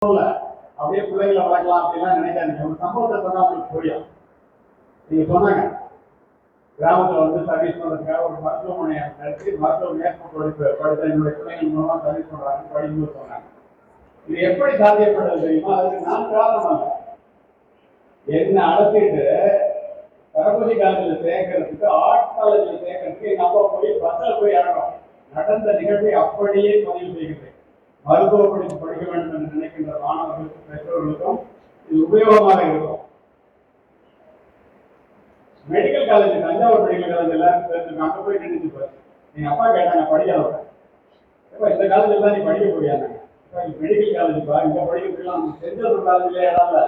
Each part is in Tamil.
அப்படியே பிள்ளைகளை வளர்க்கலாம் அப்படிலாம் நினைக்காதீங்க. ஒரு சம்பவத்தை சொன்னா உங்களுக்கு புரியும். நீங்க சொன்னாங்க கிராமத்துல வந்து சர்வீஸ் பண்றதுக்காக ஒரு மருத்துவமனையை நடத்தி மருத்துவ மேற்பட்டு படித்த என்னுடைய பிள்ளைகள் மூலமா சர்வீஸ் பண்றாங்க படிக்கும்போது சொன்னாங்க. இது எப்படி சாத்தியப்பட்டது தெரியுமா? அதுக்கு நான் காரணம் அல்ல. என்ன அழைச்சிட்டு தளபதி காலேஜில் சேர்க்கறதுக்கு ஆர்ட்ஸ் காலேஜில் சேர்க்கறதுக்கு எங்க அப்பா போய் பஸ்ல போய் இறங்கும். நடந்த நிகழ்வை அப்படியே பதிவு செய்கிறேன். மருத்துவ படிப்பு படிக்க வேண்டும் என்று நினைக்கின்ற மாணவர்களுக்கும் பெற்றோர்களுக்கும் இது உபயோகமாக இருக்கும். Medical college Thanjavur medical college எல்லாரும் சேர்ந்து அங்க போய் நினைச்சு பாரு. எங்க அப்பா கேட்டாங்க படிக்காதவங்க, இந்த காலேஜில் தான் நீ படிக்க முடியாது. மெடிக்கல் காலேஜ் பா, இங்க படிக்கிறதுலாம் செஞ்சூர் காலேஜ்ல இடம் இல்ல,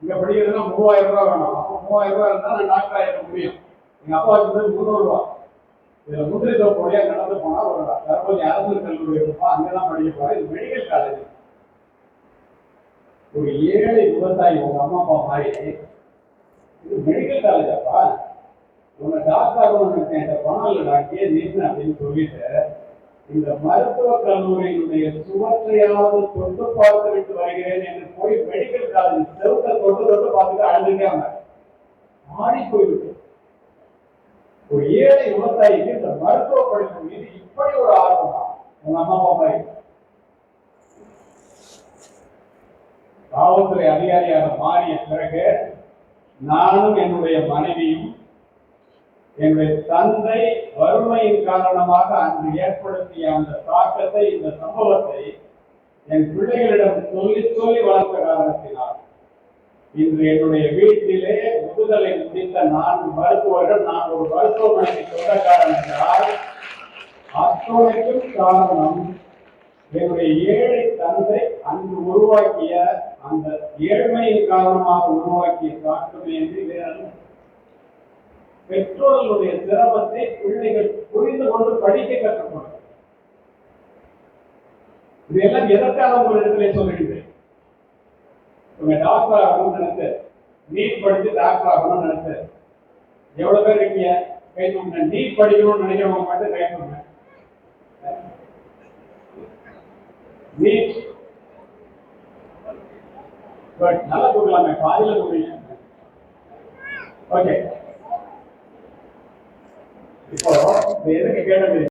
இங்க படிக்கிறதுனா 3000 ரூபாய் வேணும். அப்போ 3000 ரூபாய் இருந்தா நான் டாக்டர் ஆகிட முடியும். எங்க அப்பா வந்து 300 ரூபாய். இதுல முந்திரி தோப்பு வழியா நடந்து போனா ஒரு தற்போது அரசு கல்லூரி இருப்பா, அங்கதான் படிக்க போறேன். இது மெடிக்கல் காலேஜ். ஒரு ஏழை விவசாயி உங்க அம்மா அப்பா மாதிரி இது மெடிக்கல் காலேஜ் அப்பா, உங்க டாக்டர் ஆகணும் பணம் இல்லை டாக்டர் நீங்க அப்படின்னு சொல்லிட்டு இந்த மருத்துவ கல்லூரியினுடைய சுவற்றையாவது தொட்டு பார்த்து விட்டு வருகிறேன் என்று போய் மெடிக்கல் காலேஜ் செவத்தை தொட்டு பார்த்துட்டு அழுதுட்டே மாறி போய்விட்டு ஒரு ஏழை விவசாயிக்கு இந்த மருத்துவ படிப்பு மீது இப்படி ஒரு ஆர்வம் தான் உங்க அம்மா அப்பா. காவல்துறை அதிகாரியாக மாறிய பிறகு நானும் என்னுடைய மனைவியும் என்னுடைய தந்தை வறுமையின் காரணமாக அன்று ஏற்படுத்திய அந்த தாக்கத்தை, இந்த சம்பவத்தை என் பிள்ளைகளிடம் சொல்லி சொல்லி வளர்த்த காரணத்தினால் இன்று என்னுடைய வீட்டிலே முதுகலை முடித்த 4 மருத்துவர்கள், நான் ஒரு மருத்துவமனைக்கு சொந்தக்காரன் என்றால் அத்துணைக்கும் காரணம் என்னுடைய ஏழை தந்தை அன்று உருவாக்கிய அந்த ஏழ்மையின் காரணமாக உருவாக்கிய தாக்கமே என்று வேறு. பெற்றோர்களுடைய சிரமத்தை பிள்ளைகள் புரிந்து கொண்டு படிக்க கற்றுக்கொள்ள. இதெல்லாம் எதற்காக உங்களிடத்திலே சொல்லுகிறேன்? உங்க டாக்டர் ஆகணும்னு நினைச்சு நீட் படிச்சு டாக்டர் ஆகணும்னு நினைச்சு எவ்வளவு பேர் இருக்கீங்க? கை தூங்க. நீட் படிக்கணும்னு நினைக்கிறவங்க மட்டும் கை தூங்க. நீட் நல்லா தூக்கலாமே, பாதியில தூக்குறீங்க. ஓகே, இப்போ எதுக்கு கேட்டது?